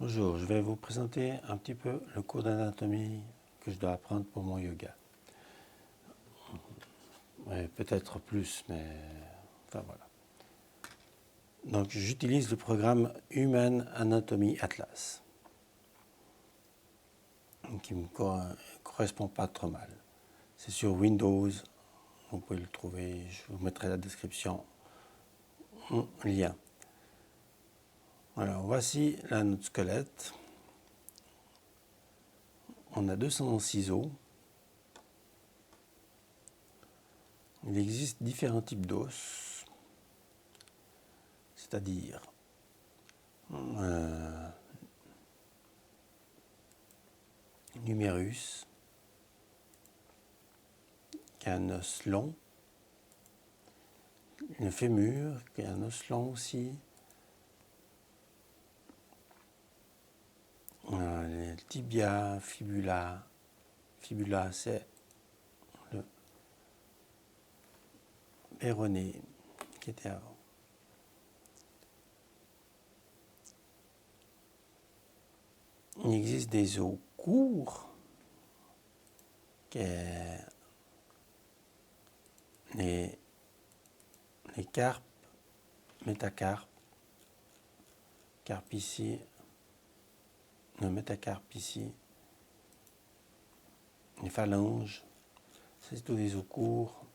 Bonjour, je vais vous présenter un petit peu le cours d'anatomie que je dois apprendre pour mon yoga. Ouais, peut-être plus, mais enfin voilà. Donc j'utilise le programme Human Anatomy Atlas, qui me correspond pas trop mal. C'est sur Windows, vous pouvez le trouver, je vous mettrai la description, lien. Alors voici là notre squelette. On a 206 os. Il existe différents types d'os, c'est-à-dire l'humérus, qui est un os long, le fémur, qui est un os long aussi, le tibia, fibula, c'est le péroné qui était avant. Il existe des os courts, qui est les carpes, métacarpes, carpe ici, le métacarpe ici, les phalanges, c'est tous des os courts.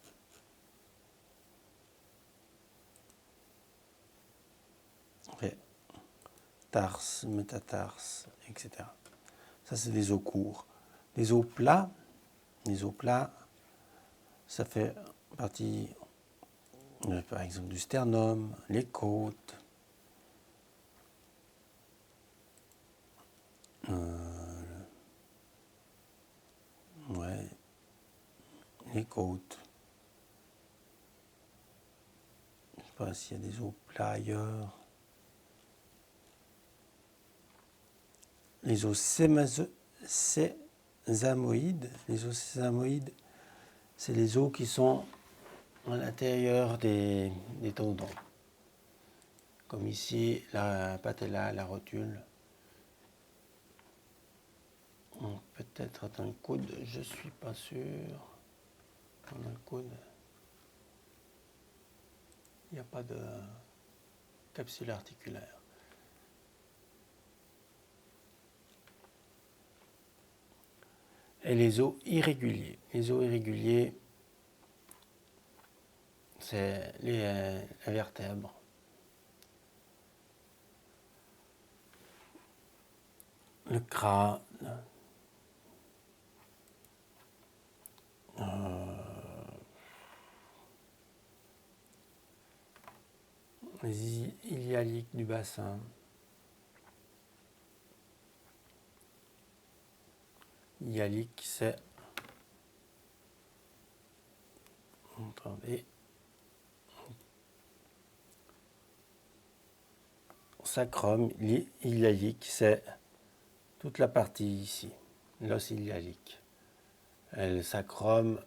Après, tarse, métatarse, etc. Ça, c'est des os courts. Les os plats, ça fait partie, par exemple, du sternum, les côtes, les côtes. Je ne sais pas s'il y a des os plats ailleurs. Les os sésamoïdes, c'est les os qui sont à l'intérieur des tendons. Comme ici, la patella, la rotule. Peut-être dans le coude, je ne suis pas sûr. Dans le coude, il n'y a pas de capsule articulaire. Et les os irréguliers. Les os irréguliers, c'est les vertèbres. Le crâne. Les iliaques du bassin. Iliaque, c'est... Attendez. Sacrum iliaque, c'est toute la partie ici, l'os iliaque. Et le sacrum,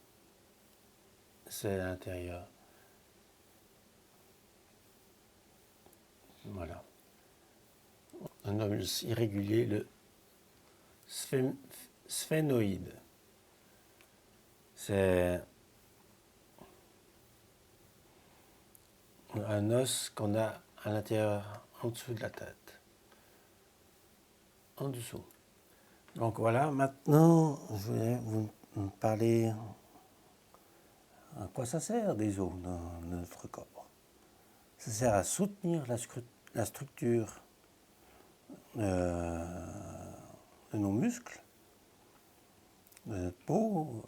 c'est l'intérieur. Voilà. Un os irrégulier, le sphénoïde. C'est un os qu'on a à l'intérieur, en dessous de la tête. En dessous. Donc voilà, maintenant, je vais vous parler à quoi ça sert des os dans notre corps. Ça sert à soutenir la structure de nos muscles, de notre peau.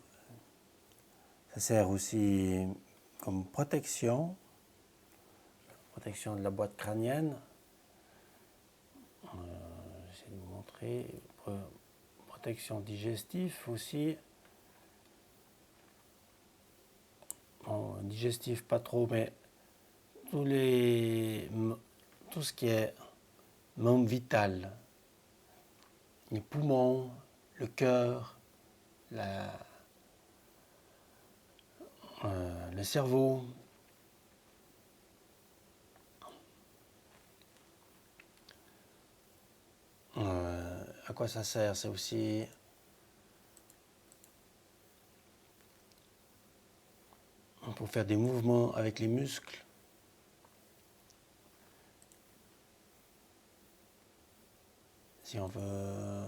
Ça sert aussi comme protection de la boîte crânienne. J'essaie de vous montrer. Protection digestive aussi. Bon, digestif pas trop, mais tout ce qui est membre vital, les poumons, le cœur, le cerveau. À quoi ça sert? C'est aussi pour faire des mouvements avec les muscles. Si on veut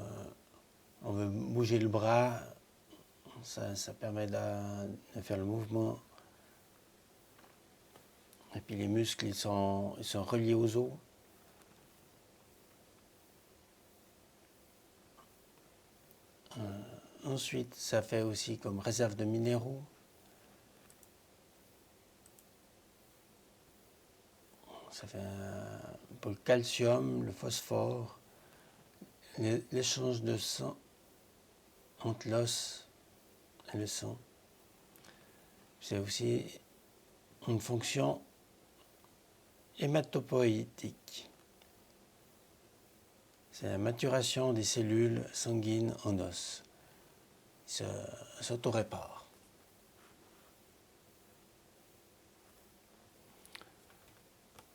bouger le bras, ça permet de faire le mouvement. Et puis les muscles, ils sont reliés aux os. Ensuite, ça fait aussi comme réserve de minéraux. Ça fait pour le calcium, le phosphore, l'échange de sang entre l'os et le sang. C'est aussi une fonction hématopoïétique. C'est la maturation des cellules sanguines en os. Il s'auto-répare.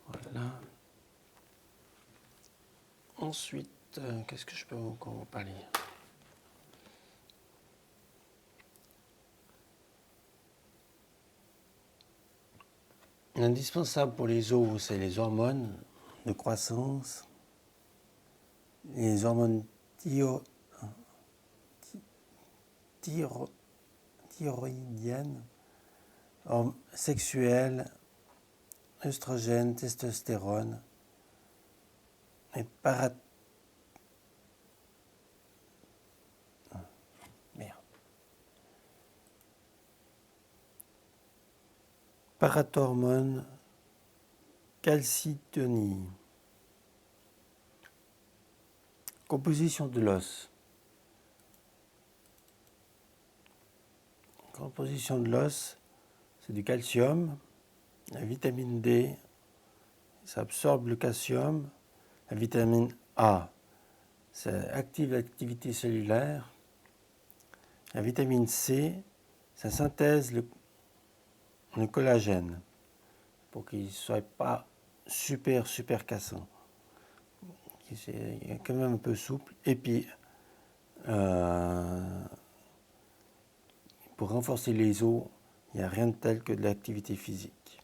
Voilà. Ensuite, qu'est-ce que je peux encore vous parler? L'indispensable pour les os, c'est les hormones de croissance, les hormones thyroïdiennes, sexuelles, œstrogène, testostérone, et parathormone, calcitonie. Composition de l'os. Composition de l'os, c'est du calcium, la vitamine D, ça absorbe le calcium, la vitamine A, ça active l'activité cellulaire, la vitamine C, ça synthèse le collagène pour qu'il ne soit pas super cassant, qu'il est quand même un peu souple. Et puis, pour renforcer les os, il n'y a rien de tel que de l'activité physique.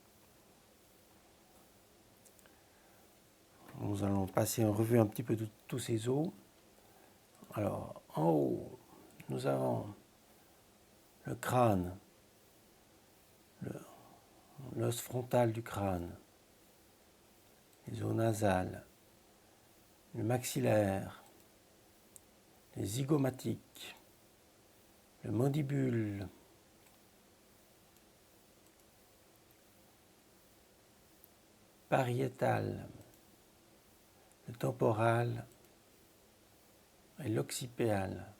Nous allons passer en revue un petit peu tous ces os. Alors, en haut, nous avons le crâne, l'os frontal du crâne, les os nasales, le maxillaire, les zygomatiques, le mandibule, pariétal, le temporal et l'occipéal.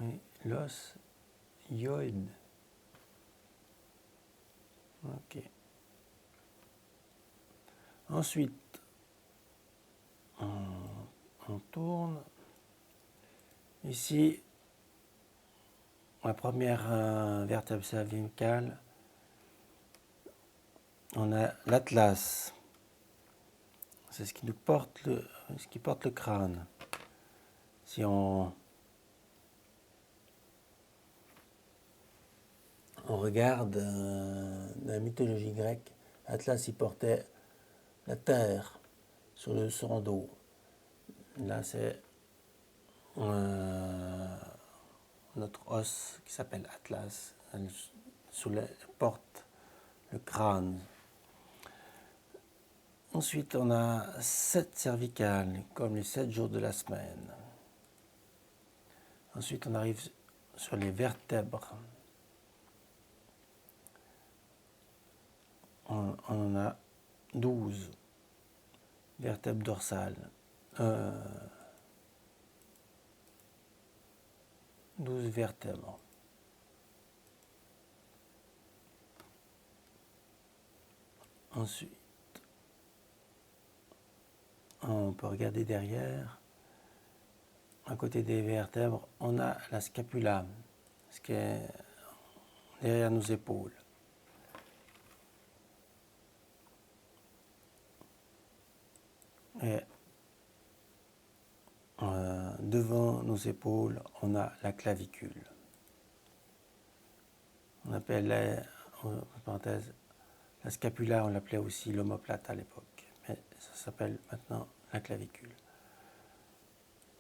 Et l'os hyoïde. Ok. Ensuite, on tourne. Ici, la première vertèbre cervicale, on a l'atlas. C'est ce qui porte le crâne. Si on regarde dans la mythologie grecque, Atlas, il portait la terre sur son dos. Là, c'est notre os qui s'appelle Atlas. Elle porte le crâne. Ensuite, on a 7 cervicales, comme les 7 jours de la semaine. Ensuite, on arrive sur les vertèbres. On en a 12 vertèbres dorsales. 12 vertèbres. Ensuite, on peut regarder derrière. à côté des vertèbres, on a la scapula, ce qui est derrière nos épaules. Et devant nos épaules, on a la clavicule. On appelait, en parenthèse, la scapula, on l'appelait aussi l'omoplate à l'époque, mais ça s'appelle maintenant la clavicule.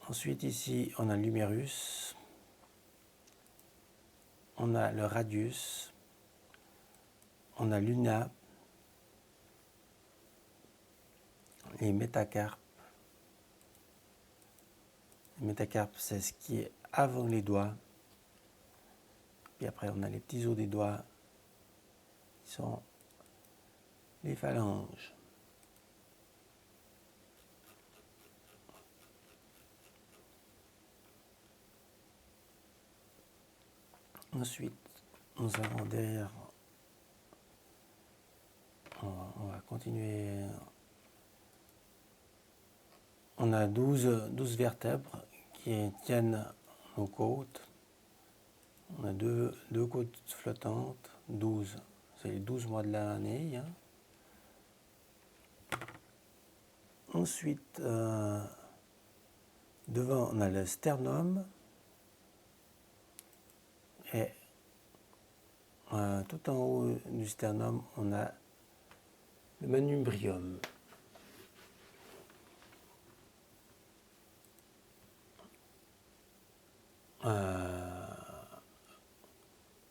Ensuite, ici, on a l'humérus, on a le radius, on a l'una, les métacarpes. Les métacarpes, c'est ce qui est avant les doigts. Puis après, on a les petits os des doigts, qui sont les phalanges. Ensuite, nous avons derrière, on va continuer, on a 12 vertèbres qui tiennent nos côtes. On a deux côtes flottantes, 12, c'est les 12 mois de l'année. Hein. Ensuite, devant, on a le sternum. Et tout en haut du sternum, on a le manubrium.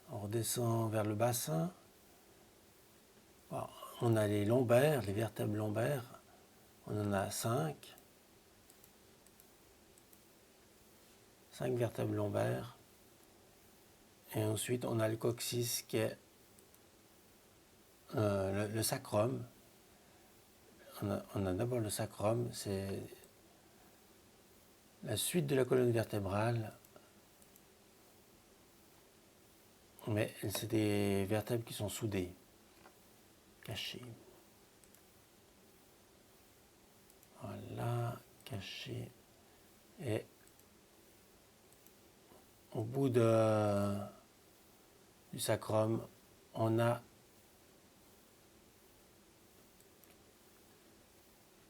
On redescend vers le bassin. Alors, on a les lombaires, les vertèbres lombaires. On en a 5. 5 vertèbres lombaires. Et ensuite, on a le coccyx qui est le sacrum. On a d'abord le sacrum, c'est la suite de la colonne vertébrale. Mais c'est des vertèbres qui sont soudées, cachées. Voilà, cachées. Et au bout du sacrum, on a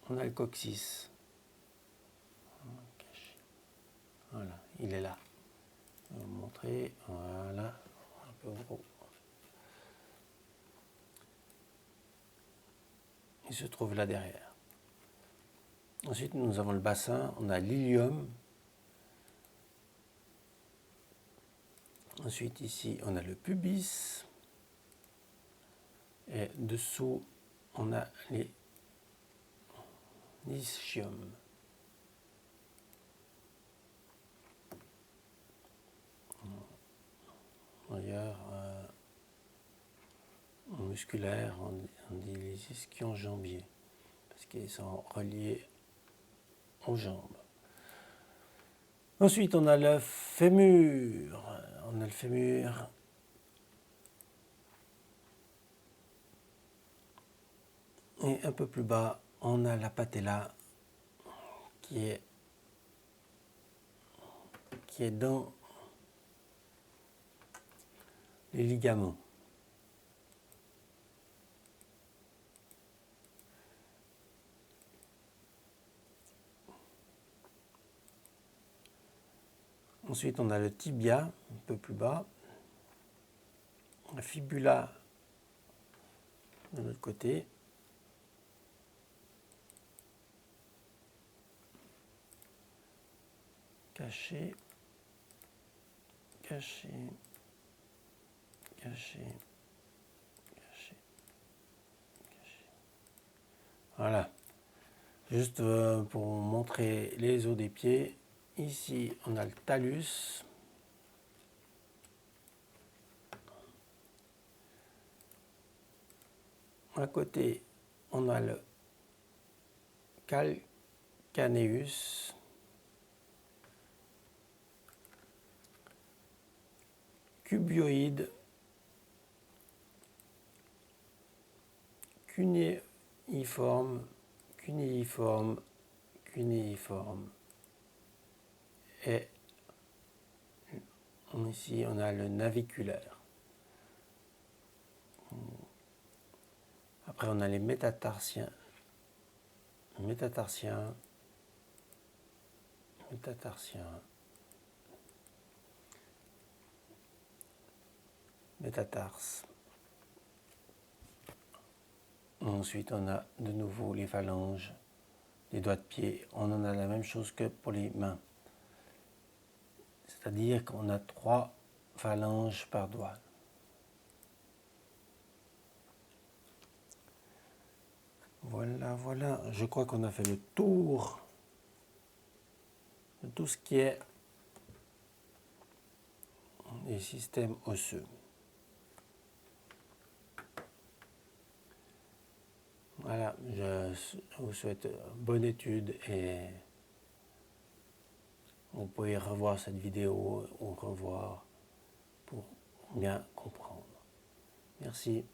le coccyx. Voilà, il est là. Je vais vous montrer. Voilà, un peu gros. Il se trouve là derrière. Ensuite, nous avons le bassin. On a l'ilium. Ensuite, ici, on a le pubis. Et dessous, on a les ischiums. D'ailleurs, en musculaire, on dit les ischions jambiers, parce qu'ils sont reliés aux jambes. Ensuite, on a le fémur. On a le fémur. Et un peu plus bas, on a la patella qui est dans les ligaments. Ensuite, on a le tibia, un peu plus bas. La fibula de l'autre côté. Caché, caché, caché, caché, caché. Voilà. Juste pour montrer les os des pieds. Ici, on a le talus. À côté, on a le calcaneus. Cubioïde. Cunéiforme, cunéiforme, cunéiforme. Et ici, on a le naviculaire. Après, on a les métatarsiens. Métatarsiens. Métatarse. Ensuite, on a de nouveau les phalanges, les doigts de pied. On en a la même chose que pour les mains. C'est-à-dire qu'on a 3 phalanges par doigt. Voilà. Je crois qu'on a fait le tour de tout ce qui est des systèmes osseux. Voilà, je vous souhaite bonne étude et vous pouvez revoir cette vidéo ou revoir pour bien comprendre. Merci.